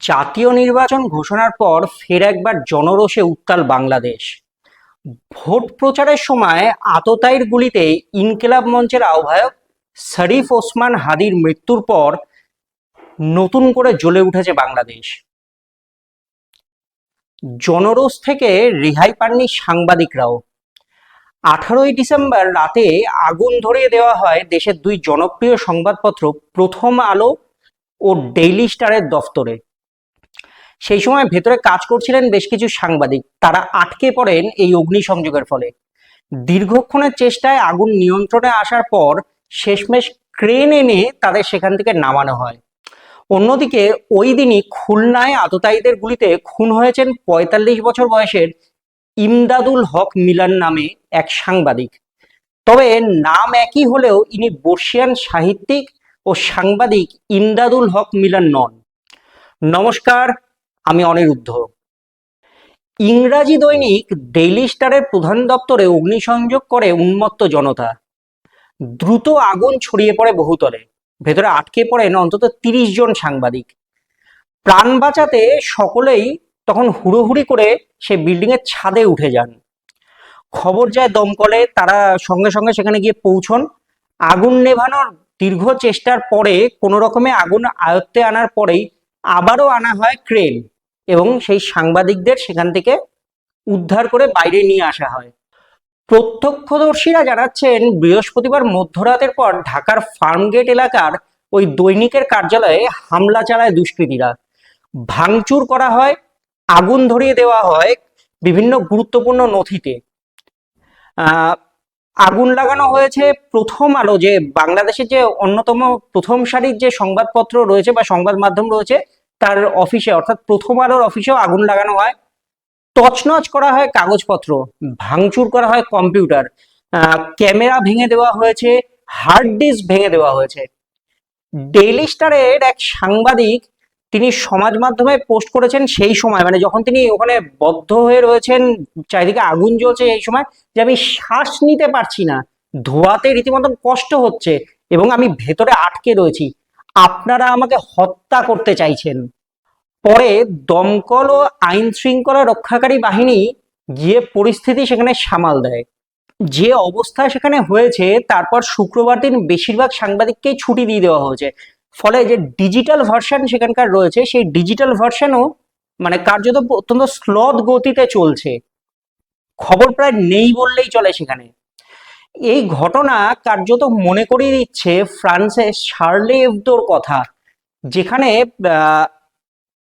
জাতীয় নির্বাচন ঘোষণার পর ফের একবার জনরোষে উত্তাল বাংলাদেশ। ভোট প্রচারের সময় আততায়ীর গুলিতে ইনকিলাব মঞ্চের আহ্বায়ক শরীফ ওসমান হাদির মৃত্যুর পর নতুন করে জ্বলে উঠেছে বাংলাদেশ। জনরোষ থেকে রেহাই পাননি সাংবাদিকরাও। 18ই ডিসেম্বর রাতে আগুন ধরিয়ে দেওয়া হয় দেশের দুই জনপ্রিয় সংবাদপত্র প্রথম আলো ও ডেইলি স্টারের দফতরে। সেই সময় ভেতরে কাজ করছিলেন বেশ কিছু সাংবাদিক, তারা আটকে পড়েন এই অগ্নিসংযোগের ফলে। দীর্ঘক্ষণের চেষ্টায় আগুন নিয়ন্ত্রণে আসার পর শেষমেশ ক্রেন এনে তাদের সেখান থেকে নামানো হয়। অন্যদিকে ওই দিনই খুলনায় আততায়ীদের গুলিতে খুন হয়েছেন ৪৫ বছর বয়সের ইমদাদুল হক মিলান নামে এক সাংবাদিক। তবে নাম একই হলেও ইনি বর্ষিয়ান সাহিত্যিক ও সাংবাদিক ইমদাদুল হক মিলান নন। নমস্কার, আমি অনিরুদ্ধ। ইংরাজি দৈনিক ডেইলি স্টারের প্রধান দপ্তরে অগ্নিসংযোগ করে উন্মত্ত জনতা। দ্রুত আগুন ছড়িয়ে পড়ে বহুতলে। ভেতরে আটকে পড়েন অন্তত ৩০ জন সাংবাদিক। প্রাণ বাঁচাতে সকলেই তখন হুড়োহুড়ি করে সে বিল্ডিং এর ছাদে উঠে যান। খবর যায় দমকলে, তারা সঙ্গে সঙ্গে সেখানে গিয়ে পৌঁছন। আগুন নেভানোর দীর্ঘ চেষ্টার পরে কোনো রকমে আগুন আয়ত্তে আনার পরেই আবারও আনা হয় ক্রেন এবং সেই সাংবাদিকদের সেখান থেকে উদ্ধার করে বাইরে নিয়ে আসা হয়। প্রত্যক্ষদর্শীরা জানাচ্ছেন, বৃহস্পতিবার মধ্যরাতের পর ঢাকার ফার্মগেট এলাকার ওই দৈনিকের কার্যালয়ে হামলা চালায় দুষ্কৃতীরা। ভাঙচুর করা হয়, আগুন ধরিয়ে দেওয়া হয় বিভিন্ন গুরুত্বপূর্ণ নথিতে। আগুন লাগানো হয়েছে প্রথম আলো, যে বাংলাদেশের যে অন্যতম প্রথম সারির যে সংবাদপত্র রয়েছে বা সংবাদ মাধ্যম রয়েছে, তার অফিসে অর্থাৎ প্রথম আলোর অফিসেও আগুন লাগানো হয়। তছনছ করা হয় কাগজপত্র, ভাঙচুর করা হয় কম্পিউটার, ক্যামেরা ভেঙে দেওয়া হয়েছে, হার্ড ডিস্ক ভেঙে দেওয়া হয়েছে। ডেইলি স্টারের এক সাংবাদিক তিনি সমাজ মাধ্যমে পোস্ট করেছেন সেই সময়, মানে যখন তিনি ওখানে বদ্ধ হয়ে রয়েছেন, চারিদিকে আগুন জ্বলছে, এই সময় যে আমি শ্বাস নিতে পারছি না, ধোয়াতে রীতিমতো কষ্ট হচ্ছে এবং আমি ভেতরে আটকে রয়েছি, আপনারা আমাকে হত্যা করতে চাইছেন। পরে দমকল ও আইন শৃঙ্খলা রক্ষাকারী বাহিনী গিয়ে পরিস্থিতি সেখানে সামাল দেয়। যে অবস্থা সেখানে হয়েছে, তারপর শুক্রবার দিন বেশিরভাগ সাংবাদিককেই ছুটি দিয়ে দেওয়া হয়েছে। ফলে যে ডিজিটাল ভার্সন সেখানকার রয়েছে, সেই ডিজিটাল ভার্সনও মানে কার্যত অত্যন্ত স্লথ গতিতে চলছে, খবর প্রায় নেই বললেই চলে সেখানে। এই ঘটনা কার্যত মনে করিয়ে দিচ্ছে ফ্রান্সের শার্লে এবদোর কথা, যেখানে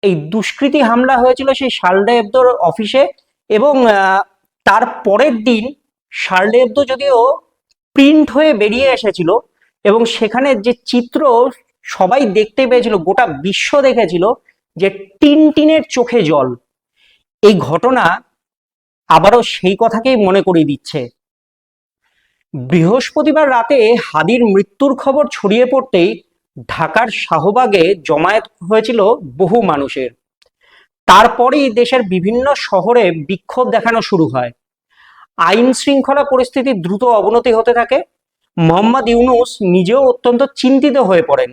এই দুষ্কৃতী হামলা হয়েছিল সেই শার্লে এবদোর অফিসে। এবং তার পরের দিন শার্লে এবদো যদিও প্রিন্ট হয়ে বেরিয়ে এসেছিল এবং সেখানে যে চিত্র সবাই দেখতে পেয়েছিল, গোটা বিশ্ব দেখেছিল, যে টিনটিনের চোখে জল। এই ঘটনা আবারও সেই কথাকেই মনে করিয়ে দিচ্ছে। বৃহস্পতিবার রাতে হাদির মৃত্যুর খবর ছড়িয়ে পড়তেই ঢাকার শাহবাগে জমায়েত হয়েছিল বহু মানুষের। তারপরেই দেশের বিভিন্ন শহরে বিক্ষোভ দেখানো শুরু হয়। আইন শৃঙ্খলা পরিস্থিতি দ্রুত অবনতি হতে থাকে। মোহাম্মদ ইউনূস নিজেও অত্যন্ত চিন্তিত হয়ে পড়েন।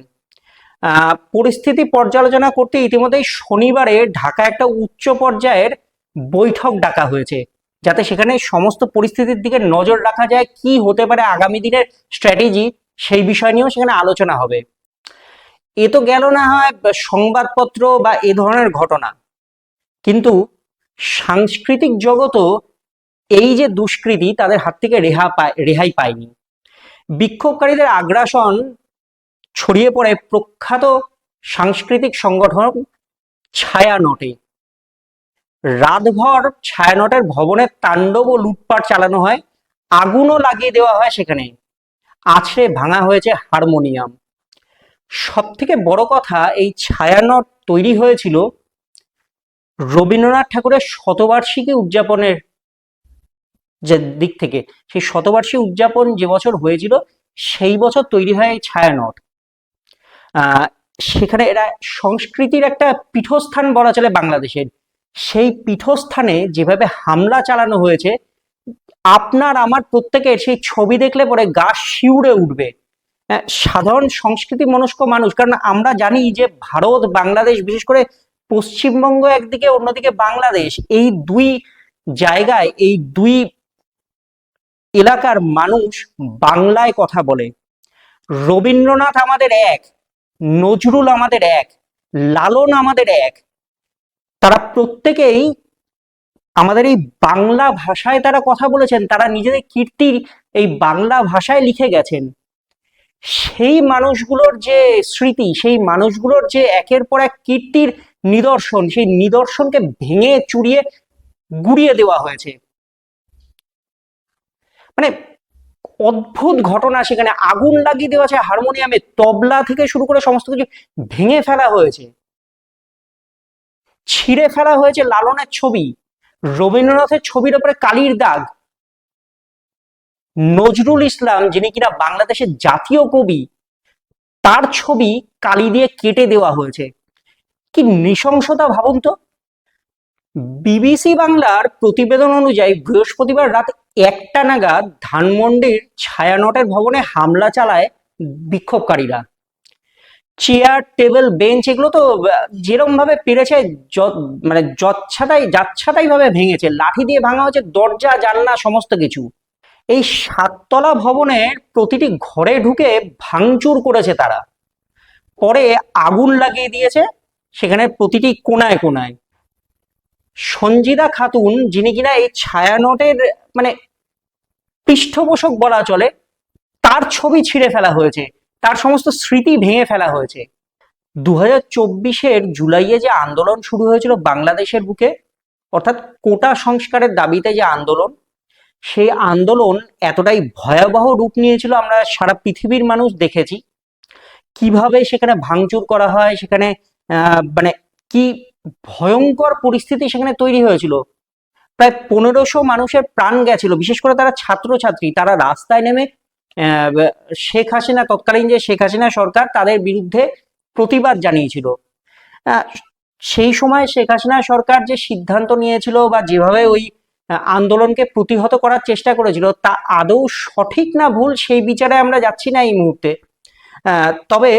পরিস্থিতি পর্যালোচনা করতে ইতিমধ্যেই শনিবারে ঢাকা একটা উচ্চ পর্যায়ের বৈঠক ডাকা হয়েছে, যাতে সেখানে সমস্ত পরিস্থিতির দিকে নজর রাখা যায়, কি হতে পারে আগামী দিনের স্ট্র্যাটেজি, সেই বিষয় নিয়েও সেখানে আলোচনা হবে। এ তো গেল না হয় সংবাদপত্র বা এ ধরনের ঘটনা, কিন্তু সাংস্কৃতিক জগতও এই যে দুষ্কৃতী, তাদের হাত থেকে রেহাই পায়নি। বিক্ষোভকারীদের আগ্রাসন ছড়িয়ে পড়ে প্রখ্যাত সাংস্কৃতিক সংগঠন ছায়ানটে। রাতভর ছায়ানটের ভবনের তাণ্ডব ও লুটপাট চালানো হয়, আগুনও লাগিয়ে দেওয়া হয় সেখানে, আছড়ে ভাঙা হয়েছে হারমোনিয়াম। সব থেকে বড় কথা, এই ছায়ানট তৈরি হয়েছিল রবীন্দ্রনাথ ঠাকুরের শতবার্ষিকী উদযাপনের যে দিক থেকে। সেই শতবার্ষিকী উদযাপন যে বছর হয়েছিল, সেই বছর তৈরি হয় এই ছায়ানট। সেখানে এরা সংস্কৃতির একটা পীঠস্থান বলা চলে বাংলাদেশের। সেই পীঠস্থানে যেভাবে হামলা চালানো হয়েছে, আপনার আমার প্রত্যেকের সেই ছবি দেখলে পরে গা শিউরে উঠবে। সাধারণ সংস্কৃতি মনস্ক মানুষ, কারণ আমরা জানি যে ভারত বাংলাদেশ, বিশেষ করে পশ্চিমবঙ্গ একদিকে অন্যদিকে বাংলাদেশ, এই দুই জায়গায় এই দুই এলাকার মানুষ বাংলায় কথা বলে। রবীন্দ্রনাথ আমাদের এক, নজরুল আমাদের এক, লালন আমাদের এক, তারা প্রত্যেকেই আমাদের এই বাংলা ভাষায় তারা কথা বলেছেন, তারা নিজেদের কীর্তি এই বাংলা ভাষায় লিখে গেছেন। সেই মানুষগুলোর যে স্মৃতি, সেই মানুষগুলোর যে একের পর এক কীর্তির নিদর্শন, সেই নিদর্শনকে ভেঙে চুরিয়ে গুড়িয়ে দেওয়া হয়েছে। মানে অদ্ভুত ঘটনা, সেখানে আগুন লাগিয়ে দেওয়া আছে হারমোনিয়ামে, তবলা থেকে শুরু করে সমস্ত কিছু ভেঙে ফেলা হয়েছে, ছিঁড়ে ফেলা হয়েছে লালনের ছবি, রবীন্দ্রনাথের ছবির উপরে কালির দাগ, নজরুল ইসলাম যিনি কিনা বাংলাদেশের জাতীয় কবি, তার ছবি কালি দিয়ে কেটে দেওয়া হয়েছে। কি নৃশংসতা ভাবুন তো। বিবিসি বাংলার প্রতিবেদন অনুযায়ী বৃহস্পতিবার রাত 1টা নাগাদ ধানমন্ডির ছায়ানটের ভবনে হামলা চালায় বিক্ষোভকারীরা। চেয়ার, টেবিল, বেঞ্চ এগুলো তো যেরকম ভাবে পেরেছে মানে যাচ্ছাতাই ভাবে ভেঙেছে, লাঠি দিয়ে ভাঙা হয়েছে দরজা, জানলা, সমস্ত কিছু। এই 7তলা ভবনের প্রতিটি ঘরে ঢুকে ভাঙচুর করেছে তারা, পরে আগুন লাগিয়ে দিয়েছে সেখানে প্রতিটি কোনায় কোনায়। সঞ্জিদা খাতুন যিনি কিনা এই ছায়ানটের মানে পৃষ্ঠপোষক বলা চলে, তার ছবি ছিঁড়ে ফেলা হয়েছে, তার সমস্ত স্মৃতি ভেঙে ফেলা হয়েছে। 2024-এর জুলাইয়ে যে আন্দোলন শুরু হয়েছিল বাংলাদেশের বুকে, অর্থাৎ কোটা সংস্কারের দাবিতে যে আন্দোলন, সেই আন্দোলন এতটাই ভয়াবহ রূপ নিয়েছিল, আমরা সারা পৃথিবীর মানুষ দেখেছি কিভাবে সেখানে ভাঙচুর করা হয়, সেখানে মানে কি ভয়ঙ্কর পরিস্থিতি সেখানে তৈরি হয়েছিল। প্রায় 1500 মানুষের প্রাণ গেছিল, বিশেষ করে তারা ছাত্রছাত্রী, তারা রাস্তায় নেমে শেখ হাসিনা, তৎকালীন যে শেখ হাসিনা সরকার, তাদের বিরুদ্ধে প্রতিবাদ জানিয়েছিল। সেই সময় শেখ হাসিনা সরকার যে সিদ্ধান্ত নিয়েছিল বা যেভাবে ওই আন্দোলনকে প্রতিহত করার চেষ্টা করেছিল, তা আদৌ সঠিক না ভুল সেই বিচারে আমরা যাচ্ছি না এই মুহূর্তে। তবে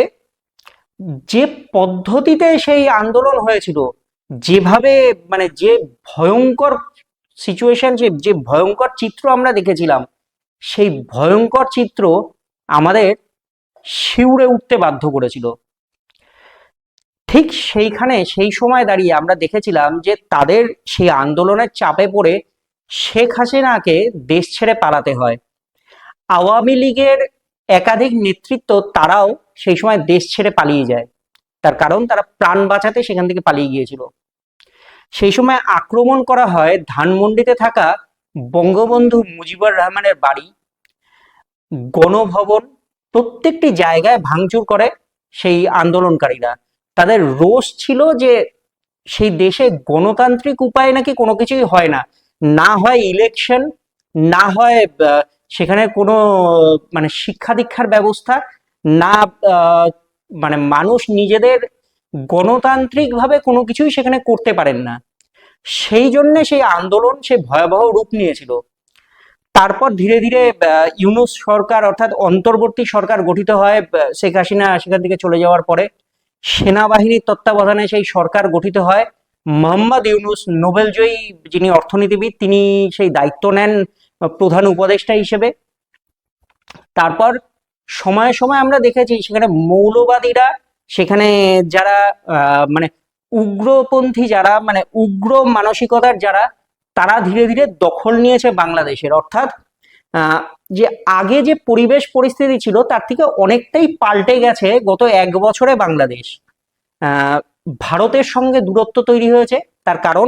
যে পদ্ধতিতে সেই আন্দোলন হয়েছিল, যেভাবে মানে যে ভয়ঙ্কর সিচুয়েশন, যে ভয়ঙ্কর চিত্র আমরা দেখেছিলাম, সেই ভয়ঙ্কর চিত্র আমাদের শিউরে উঠতে বাধ্য করেছিল। ঠিক সেইখানে সেই সময় দাঁড়িয়ে আমরা দেখেছিলাম যে তাদের সেই আন্দোলনের চাপে পড়ে শেখ হাসিনাকে দেশ ছেড়ে পালাতে হয়। আওয়ামী লীগের একাধিক নেতৃত্ব তারাও সেই সময় দেশ ছেড়ে পালিয়ে যায়, তার কারণ তারা প্রাণ বাঁচাতে সেখান থেকে পালিয়ে গিয়েছিল। সেই সময় আক্রমণ করা হয় ধানমন্ডিতে থাকা বঙ্গবন্ধু মুজিবুর রহমানের বাড়ি, গণভবন, প্রত্যেকটি জায়গায় ভাঙচুর করে সেই আন্দোলনকারীরা। তাদের রোষ ছিল যে সেই দেশে গণতান্ত্রিক উপায়ে নাকি কোনো কিছুই হয় না, না হয় ইলেকশন, না হয় সেখানে কোনো মানে শিক্ষা দীক্ষার ব্যবস্থা, না মানে মানুষ নিজেদের গণতান্ত্রিক ভাবে কোনো কিছুই সেখানে করতে পারেন না। সেই জন্য সেই আন্দোলন সে ভয়াবহ রূপ নিয়েছিল। তারপর ধীরে ধীরে ইউনূস সরকার, অর্থাৎ অন্তর্বর্তী সরকার গঠিত হয় শেখ হাসিনা সেখান থেকে চলে যাওয়ার পরে। সেনাবাহিনীর তত্ত্বাবধানে সেই সরকার গঠিত হয়। মোহাম্মদ ইউনূস, নোবেলজয়ী যিনি অর্থনীতিবিদ, তিনি সেই দায়িত্ব নেন প্রধান উপদেষ্টা হিসেবে। তারপর সময়ে সময়ে আমরা দেখেছি সেখানে মৌলবাদীরা, সেখানে যারা মানে উগ্রপন্থী, যারা মানে উগ্র মানসিকতার যারা, তারা ধীরে ধীরে দখল নিয়েছে বাংলাদেশের। অর্থাৎ যে আগে যে পরিবেশ পরিস্থিতি ছিল তার থেকে অনেকটাই পাল্টে গেছে গত 1 বছরে বাংলাদেশ। ভারতের সঙ্গে দূরত্ব তৈরি হয়েছে, তার কারণ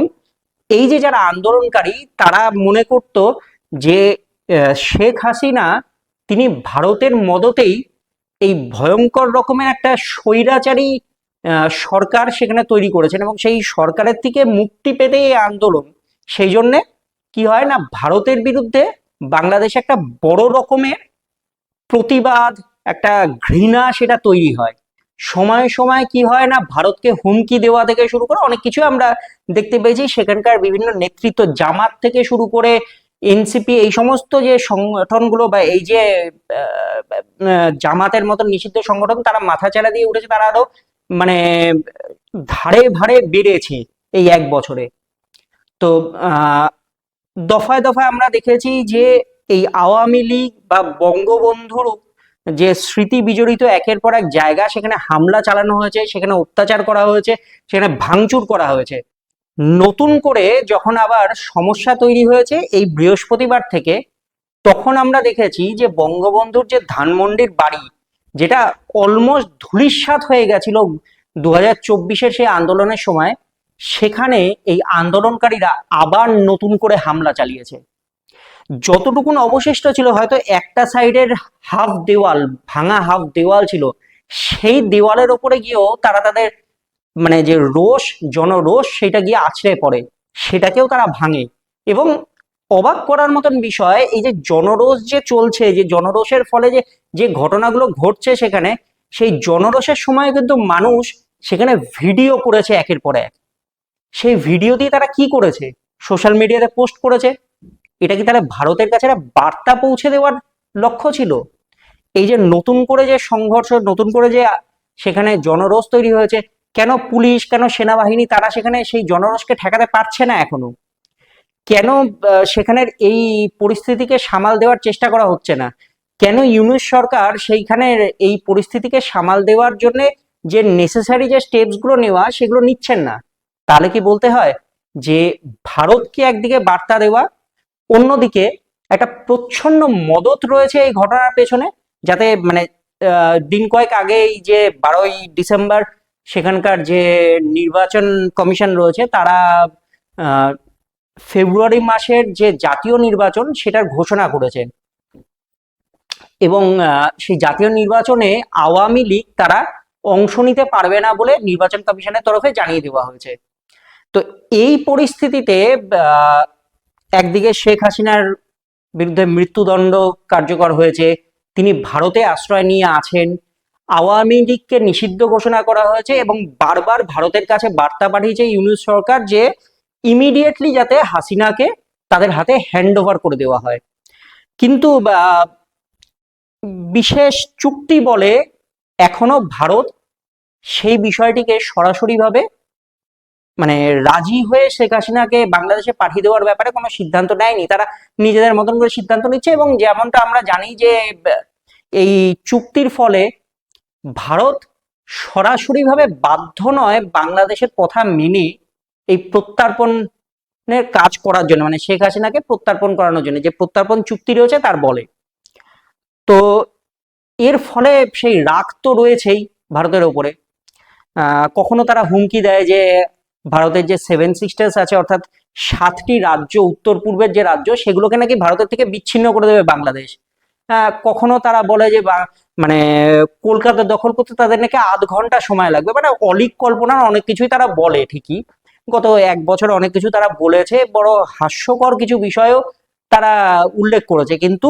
এই যে যারা আন্দোলনকারী, তারা মনে করত যে শেখ হাসিনা তিনি ভারতের মদতেই এই ভয়ঙ্কর রকমের একটা স্বৈরাচারী সরকার সেখানে তৈরি করেছেন, এবং সেই সরকারের থেকে মুক্তি পেতে এই আন্দোলন। সেই জন্যে কি হয় না, ভারতের বিরুদ্ধে বাংলাদেশে একটা বড় রকমের প্রতিবাদ, একটা ঘৃণা সেটা তৈরি হয়। সময়ে সময়ে কি হয় না, ভারতকে হুমকি দেওয়া থেকে শুরু করে অনেক কিছু আমরা দেখতে পেয়েছি। সেখানকার বিভিন্ন নেতৃত্ব, জামাত থেকে শুরু করে এনসিপি, এই সমস্ত যে সংগঠনগুলো বা এই যে জামাতের মতন নিষিদ্ধ সংগঠন, তারা মাথাচাড়া দিয়ে উঠেছে, তারা আরো মানে ধারে ভারে বেড়েছে এই এক বছরে। তো দফায় দফায় আমরা দেখেছি যে এই আওয়ামী লীগ বা বঙ্গবন্ধুর যে স্মৃতি বিজড়িত একের পর এক জায়গা, সেখানে হামলা চালানো হয়েছে, সেখানে অত্যাচার করা হয়েছে, সেখানে ভাঙচুর করা হয়েছে। নতুন করে যখন আবার সমস্যা তৈরি হয়েছে এই বৃহস্পতিবার থেকে, তখন আমরা দেখেছি যে বঙ্গবন্ধুর যে ধানমন্ডির বাড়ি, যেটা অলমোস্ট ধূলিসাৎ হয়ে গেছিল 2024-এর সেই আন্দোলনের সময়, সেখানে এই আন্দোলনকারীরা আবার নতুন করে হামলা চালিয়েছে। যতটুকুন অবশিষ্ট ছিল, হয়তো একটা সাইডের হাফ দেওয়াল, ভাঙা হাফ দেওয়াল ছিল, সেই দেওয়ালের ওপরে গিয়েও তারা তাদের মানে যে রোষ, জনরোষ, সেটা গিয়ে আছড়ে পড়ে, সেটাকেও তারা ভাঙে। এবং অবাক করার মতন বিষয়, এই যে জনরোষ যে চলছে, যে জনরোষের ফলে যে যে ঘটনাগুলো ঘটছে সেখানে, সেই জনরোষের সময় কিন্তু মানুষ সেখানে ভিডিও করেছে একের পর এক। সেই ভিডিও দিয়ে তারা কি করেছে? সোশ্যাল মিডিয়াতে পোস্ট করেছে। এটা কি তারা ভারতের কাছে একটা বার্তা পৌঁছে দেওয়ার লক্ষ্য ছিল? এই যে নতুন করে যে সংঘর্ষ, নতুন করে যে সেখানে জনরোষ তৈরি হয়েছে, কেন পুলিশ, কেন সেনাবাহিনী তারা সেখানে সেই জনরোষকে ঠেকাতে পারছে না এখনো? কেন সেখানের এই পরিস্থিতিকে সামাল দেওয়ার চেষ্টা করা হচ্ছে না? কেন ইউনূস সরকার সেইখানে এই পরিস্থিতিকে সামাল দেওয়ার জন্য যে নেসেসারি যে স্টেপস গুলো নেওয়া, সেগুলো নিচ্ছেন না? তাহলে কি বলতে হয় যে ভারতকে একদিকে বার্তা দেওয়া, অন্যদিকে একটা প্রচ্ছন্ন মদত রয়েছে এই ঘটনার পেছনে, যাতে মানে দিন কয়েক আগেই যে 12ই ডিসেম্বর সেখানকার যে নির্বাচন কমিশন রয়েছে, তারা ফেব্রুয়ারি মাসের যে জাতীয় নির্বাচন সেটার ঘোষণা করেছে, এবং সেই জাতীয় নির্বাচনে আওয়ামী লীগ তারা অংশ নিতে পারবে না বলে নির্বাচন কমিশনের তরফে জানিয়ে দেওয়া হয়েছে। তো এই পরিস্থিতিতে একদিকে শেখ হাসিনার বিরুদ্ধে মৃত্যুদণ্ড কার্যকর হয়েছে, তিনি ভারতে আশ্রয় নিয়ে আছেন, আওয়ামী লীগকে নিষিদ্ধ ঘোষণা করা হয়েছে, এবং বারবার ভারতের কাছে বার্তা পাঠিয়েছে ইউনূস সরকার যে ইমিডিয়েটলি যাতে হাসিনাকে তাদের হাতে হ্যান্ড ওভার করে দেওয়া হয়। কিন্তু বিশেষ চুক্তি বলে এখনো ভারত সেই বিষয়টিকে সরাসরিভাবে মানে রাজি হয়ে শেখ হাসিনাকে বাংলাদেশে পাঠিয়ে দেওয়ার ব্যাপারে কোনো সিদ্ধান্ত নেয়নি। তারা নিজেদের মতন করে সিদ্ধান্ত নিচ্ছে, এবং যেমনটা আমরা জানি যে এই চুক্তির ফলে ভারত সরাসরিভাবে বাধ্য নয় বাংলাদেশের কথা মেনে এই প্রত্যর্পণের কাজ করার জন্য, মানে শেখ হাসিনাকে প্রত্যর্পণ করানোর জন্য যে প্রত্যর্পণ চুক্তি রয়েছে তার বলে। তো এর ফলে সেই রাগ তো রয়েছেই ভারতের ওপরে। কখনো তারা হুমকি দেয় যে ভারতের যে 7 সিস্টার্স আছে, অর্থাৎ 7টি রাজ্য, উত্তর পূর্বের যে রাজ্য, সেগুলোকে নাকি ভারতের থেকে বিচ্ছিন্ন করে দেবে বাংলাদেশ। কখনো তারা বলে যে মানে কলকাতা দখল করতে তাদের নাকি আধ ঘন্টা সময় লাগবে। মানে অলীক কল্পনার অনেক কিছুই তারা বলে ঠিকই, গত এক বছরে অনেক কিছু তারা বলেছে, বড় হাস্যকর কিছু বিষয়ও তারা উল্লেখ করেছে। কিন্তু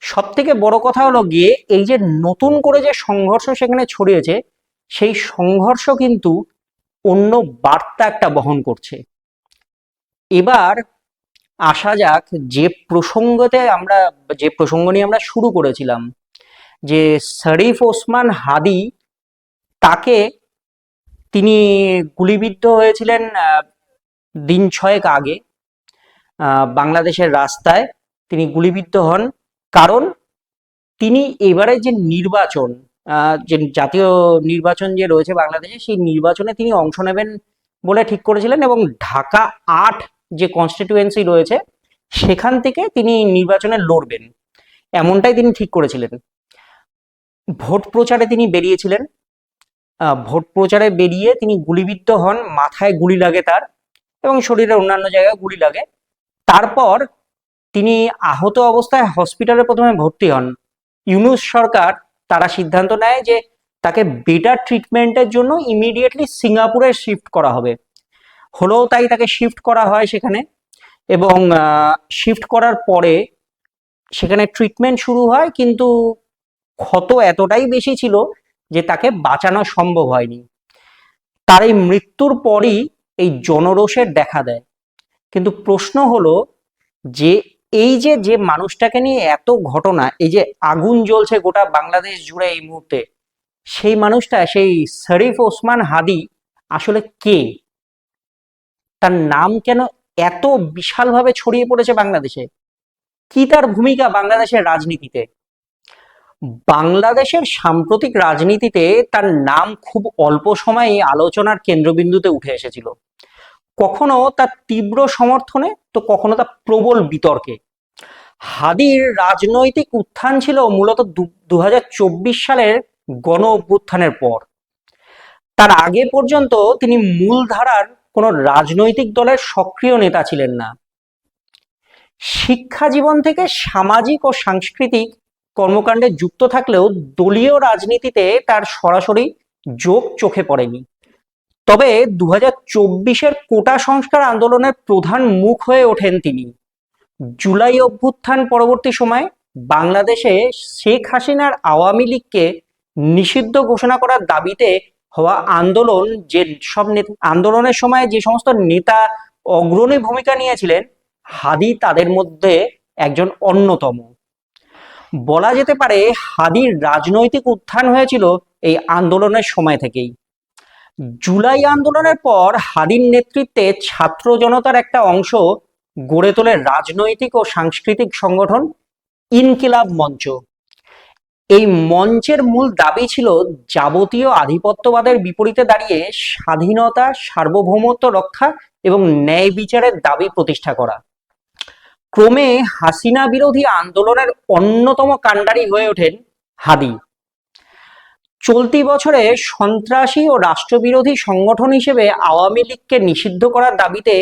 সব থেকে বড় কথা হলো গিয়ে, এই যে নতুন করে যে সংঘর্ষ সেখানে ছড়িয়েছে, সেই সংঘর্ষ কিন্তু অন্য বার্তা একটা বহন করছে। এবার আসা যাক যে প্রসঙ্গ নিয়ে আমরা শুরু করেছিলাম, যে শরীফ ওসমান হাদি, তাকে তিনি গুলিবিদ্ধ হয়েছিলেন দিন 6 আগে বাংলাদেশের রাস্তায়। তিনি গুলিবিদ্ধ হন কারণ তিনি এবারে যে নির্বাচন, যে জাতীয় নির্বাচন যে রয়েছে বাংলাদেশে, সেই নির্বাচনে তিনি অংশ নেবেন বলে ঠিক করেছিলেন, এবং ঢাকা 8 যে কনস্টিটিউয়েন্সি রয়েছে সেখান থেকে তিনি নির্বাচনে লড়বেন, এমনটাই তিনি ঠিক করেছিলেন। ভোট প্রচারে তিনি বেরিয়েছিলেন, ভোট প্রচারে বেরিয়ে তিনি গুলিবিদ্ধ হন, মাথায় গুলি লাগে তার, এবং শরীরের অন্যান্য জায়গায় গুলি লাগে। তারপর তিনি আহত অবস্থায় হসপিটালে প্রথমে ভর্তি হন। ইউনূস সরকার তারা সিদ্ধান্ত নেয় যে তাকে বেটার ট্রিটমেন্টের জন্য ইমিডিয়েটলি সিঙ্গাপুরে শিফট করা হবে। হলেও তাই তাকে শিফট করা হয় সেখানে, এবং শিফট করার পরে সেখানে ট্রিটমেন্ট শুরু হয়, কিন্তু ক্ষত এতটাই বেশি ছিল যে তাকে বাঁচানো সম্ভব হয়নি। তার এই মৃত্যুর পরই এই জনরোষের দেখা দেয়। কিন্তু প্রশ্ন হলো যে এই যে যে মানুষটাকে নিয়ে এত ঘটনা, এই যে আগুন জ্বলছে গোটা বাংলাদেশ জুড়ে এই মুহূর্তে, সেই মানুষটা, সেই শরীফ ওসমান হাদি আসলে কে? তার নাম কেন এত বিশালভাবে ছড়িয়ে পড়েছে বাংলাদেশে? কি তার ভূমিকা বাংলাদেশের রাজনীতিতে? বাংলাদেশের সাম্প্রতিক রাজনীতিতে তার নাম খুব অল্প সময়ে আলোচনার কেন্দ্রবিন্দুতে উঠে এসেছিল, কখনো তার তীব্র সমর্থনে, তো কখনো তার প্রবল বিতর্কে। হাদির রাজনৈতিক উত্থান ছিল মূলত 2024 সালের গণ অভ্যুত্থানের পর। তার আগে পর্যন্ত তিনি মূলধারার কোন রাজনৈতিক দলের সক্রিয় নেতা ছিলেন না। শিক্ষা জীবন থেকে সামাজিক ও সাংস্কৃতিক কর্মকাণ্ডে যুক্ত থাকলেও দলীয় রাজনীতিতে তার সরাসরি যোগ চোখে পড়েনি। তবে 2024-এর কোটা সংস্কার আন্দোলনের প্রধান মুখ হয়ে ওঠেন তিনি। জুলাই অভ্যুত্থান পরবর্তী সময়ে বাংলাদেশে শেখ হাসিনার আওয়ামী লীগকে নিষিদ্ধ ঘোষণা করার দাবিতে হওয়া আন্দোলন, যে সব আন্দোলনের সময় যে সমস্ত নেতা অগ্রণী ভূমিকা নিয়েছিলেন, হাদি তাদের মধ্যে একজন অন্যতম। বলা যেতে পারে হাদির রাজনৈতিক উত্থান হয়েছিল এই আন্দোলনের সময় থেকেই। জুলাই আন্দোলনের পর হাদির নেতৃত্বে ছাত্র জনতার একটা অংশ গড়ে তোলে রাজনৈতিক ও সাংস্কৃতিক সংগঠন ইনকিলাব মঞ্চ। এই মঞ্চের মূল দাবি ছিল যাবতীয় আধিপত্যবাদের বিপরীতে দাঁড়িয়ে স্বাধীনতা, সার্বভৌমত্ব রক্ষা এবং ন্যায় বিচারের দাবি প্রতিষ্ঠা করা। ক্রমে হাসিনা বিরোধী আন্দোলনের অন্যতম কাণ্ডারি হয়ে ওঠেন হাদি। চলতি বছরে সন্ত্রাসী ও রাষ্ট্রবিরোধী সংগঠন হিসেবে আওয়ামী লীগকে নিষিদ্ধ করার দাবিতে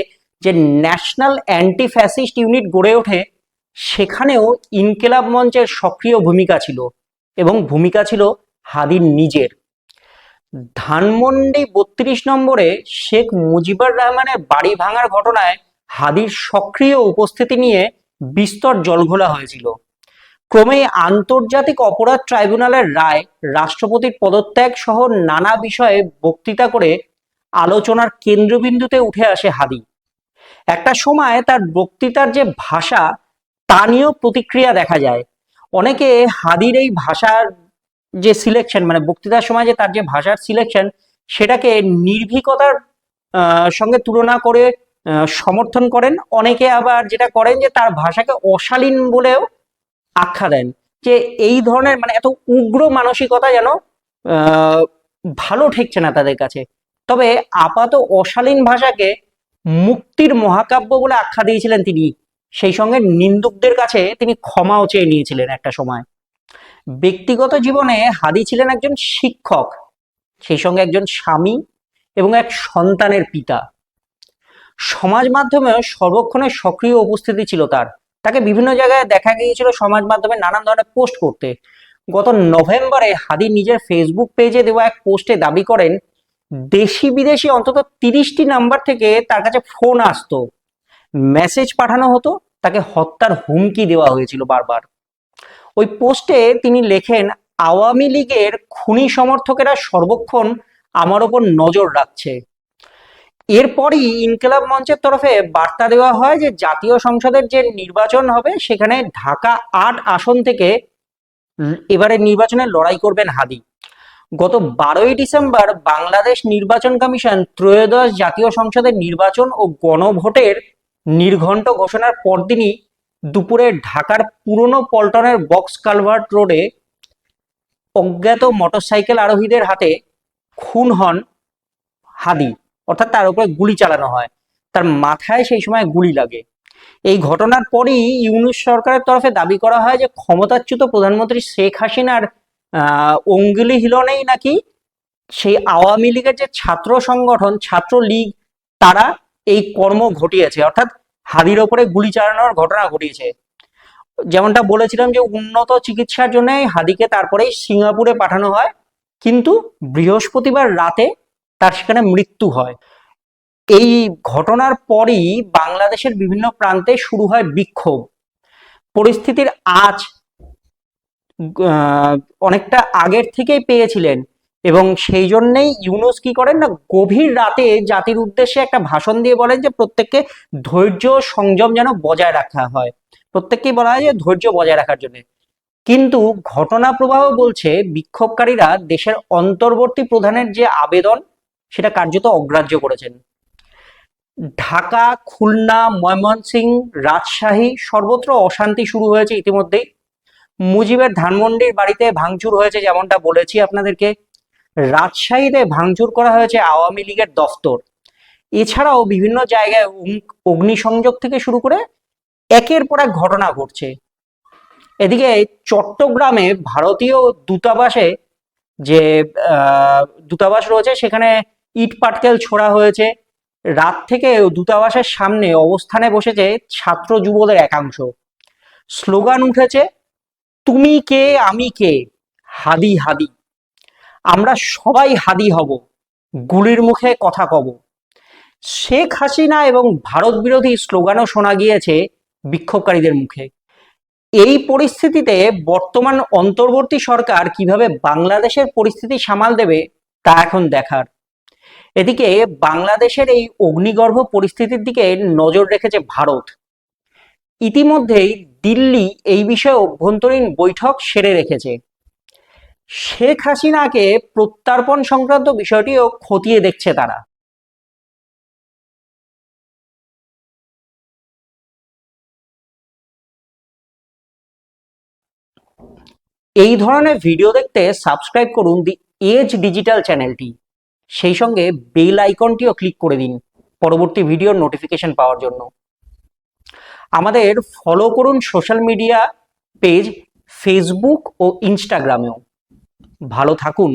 যে ন্যাশনাল অ্যান্টি ফ্যাসিস্ট ইউনিট গড়ে ওঠে, সেখানেও ইনকিলাব মঞ্চের সক্রিয় ভূমিকা ছিল, এবং ভূমিকা ছিল হাদির নিজের। ধানমন্ডি 32 নম্বরে শেখ মুজিবুর রহমানের বাড়ি ভাঙার ঘটনায় হাদির সক্রিয় উপস্থিতি নিয়ে বিস্তর জলঘোলা হয়েছিল। ক্রমে আন্তর্জাতিক অপরাধ ট্রাইব্যুনালের রায়, রাষ্ট্রপতির পদত্যাগ সহ নানা বিষয়ে বক্তৃতা করে আলোচনার কেন্দ্রবিন্দুতে উঠে আসে হাদি। একটা সময় তার বক্তৃতার যে ভাষা, তা নিয়েও প্রতিক্রিয়া দেখা যায়। অনেকে হাদির এই ভাষার যে সিলেকশন, মানে বক্তৃতার সময় যে তার যে ভাষার সিলেকশন, সেটাকে নির্ভীকতার সঙ্গে তুলনা করে সমর্থন করেন। অনেকে আবার যেটা করেন যে তার ভাষাকে অশালীন বলেও আখ্যা দেন, যে এই ধরনের মানে এত উগ্র মানসিকতা যেন ভালো ঠেকছে না তাদের কাছে। তবে আপাত অশালীন ভাষাকে মুক্তির মহাকাব্য বলে আখ্যা দিয়েছিলেন তিনি। সেই সঙ্গে নিন্দুকদের কাছে তিনি ক্ষমাও চেয়ে নিয়েছিলেন একটা সময়। ব্যক্তিগত জীবনে হাদি ছিলেন একজন শিক্ষক, সেই সঙ্গে একজন স্বামী এবং এক সন্তানের পিতা। সমাজ মাধ্যমেও সর্বক্ষণের সক্রিয় উপস্থিতি ছিল তার। তাকে বিভিন্ন জায়গায় দেখা গিয়েছিল সমাজ মাধ্যমে নানান ধরনের পোস্ট করতে। গত নভেম্বরে হাদি নিজের ফেসবুক পেজে দেওয়া এক পোস্টে দাবি করেন, দেশি বিদেশি অন্তত 30টি নাম্বার থেকে তার কাছে ফোন আসতো, মেসেজ পাঠানো হতো, তাকে হত্যার হুমকি দেওয়া হয়েছিল বারবার। ওই পোস্টে তিনি লেখেন, আওয়ামী লীগের খুনি সমর্থকেরা সর্বক্ষণ আমার ওপর নজর রাখছে। এরপরই ইনকিলাব মঞ্চের তরফে বার্তা দেওয়া হয় যে জাতীয় সংসদের যে নির্বাচন হবে, সেখানে ঢাকা 8 আসন থেকে এবারে নির্বাচনে লড়াই করবেন হাদি। গত 12ই ডিসেম্বর বাংলাদেশ নির্বাচন কমিশন ত্রয়োদশ জাতীয় সংসদের নির্বাচন ও গণভোটের নির্ঘণ্ট ঘোষণার পরদিনই দুপুরে ঢাকার পুরনো পল্টনের বক্স কালভার্ট রোডে অজ্ঞাত মোটরসাইকেল আরোহীদের হাতে খুন হন হাদি, অর্থাৎ তার উপরে গুলি চালানো হয়। তার মাথায় সেই সময় গুলি লাগে। এই ঘটনার পরই ইউনূস সরকারের তরফে দাবি করা হয় যে ক্ষমতাচ্যুত প্রধানমন্ত্রী শেখ হাসিনার অঙ্গুলি হিলনেই নাকি সেই আওয়ামী লীগের যে ছাত্র সংগঠন ছাত্রলীগ, তারা এই কর্ম ঘটিয়েছে, অর্থাৎ হাদির ওপরে গুলি চালানোর ঘটনা ঘটিয়েছে। যেমনটা বলেছিলাম যে উন্নত চিকিৎসার জন্য হাদিকে তারপরেই সিঙ্গাপুরে পাঠানো হয়, কিন্তু বৃহস্পতিবার রাতে তার সেখানে মৃত্যু হয়। এই ঘটনার পরই বাংলাদেশের বিভিন্ন প্রান্তে শুরু হয় বিক্ষোভ। পরিস্থিতির আঁচ অনেকটা আগের থেকেই পেয়েছিলেন, এবং সেই জন্যই ইউনূস কি করেন না, গভীর রাতে জাতির উদ্দেশ্যে একটা ভাষণ দিয়ে বলেন যে প্রত্যেককে ধৈর্য সংযম যেন বজায় রাখা হয়। প্রত্যেককেই বলা হয় যে ধৈর্য বজায় রাখার জন্য, কিন্তু ঘটনা প্রবাহ বলছে বিক্ষোভকারীরা দেশের অন্তর্বর্তী প্রধানের যে আবেদন সেটা কার্যত অগ্রাহ্য করেছেন। ঢাকা, খুলনা, ময়মনসিংহ, রাজশাহী সর্বত্র অশান্তি শুরু হয়েছে ইতিমধ্যেই। মুজিবের ধানমন্ডির বাড়িতে ভাঙচুর হয়েছে, যেমনটা বলেছি আপনাদেরকে। রাজশাহীতে ভাঙচুর করা হয়েছে আওয়ামী লীগের দফতর। এছাড়াও বিভিন্ন জায়গায় অগ্নিসংযোগ থেকে শুরু করে একের পর এক ঘটনা ঘটছে। এদিকে চট্টগ্রামে ভারতীয় দূতাবাসে যে দূতাবাস রয়েছে সেখানে ইট পাটকেল ছোড়া হয়েছে। রাত থেকে দূতাবাসের সামনে অবস্থানে বসেছে ছাত্র যুবদের একাংশ। স্লোগান উঠেছে, তুমি কে আমি কে, হাদি হাদি, আমরা সবাই হাদি হব, গুলির মুখে কথা কব। শেখ হাসিনা এবং ভারত বিরোধী স্লোগানও শোনা গিয়েছে বিক্ষোভকারীদের মুখে। এই পরিস্থিতিতে বর্তমান অন্তর্বর্তী সরকার কিভাবে বাংলাদেশের পরিস্থিতি সামাল দেবে তা এখন দেখার। এদিকে বাংলাদেশের এই অগ্নিগর্ভ পরিস্থিতির দিকে নজর রেখেছে ভারত। ইতিমধ্যেই দিল্লি এই বিষয়ে অভ্যন্তরীণ বৈঠক সেরে রেখেছে। শেখ হাসিনাকে প্রত্যর্পণ সংক্রান্ত বিষয়টিও খতিয়ে দেখছে তারা। এই ধরনের ভিডিও দেখতে সাবস্ক্রাইব করুন দি এজ ডিজিটাল চ্যানেলটি, সেই সঙ্গে বেল আইকনটিও ক্লিক করে দিন পরবর্তী ভিডিওর নোটিফিকেশন পাওয়ার জন্য। আমাদের ফলো করুন সোশ্যাল মিডিয়া পেজ ফেসবুক ও ইনস্টাগ্রামেও। ভালো থাকুন।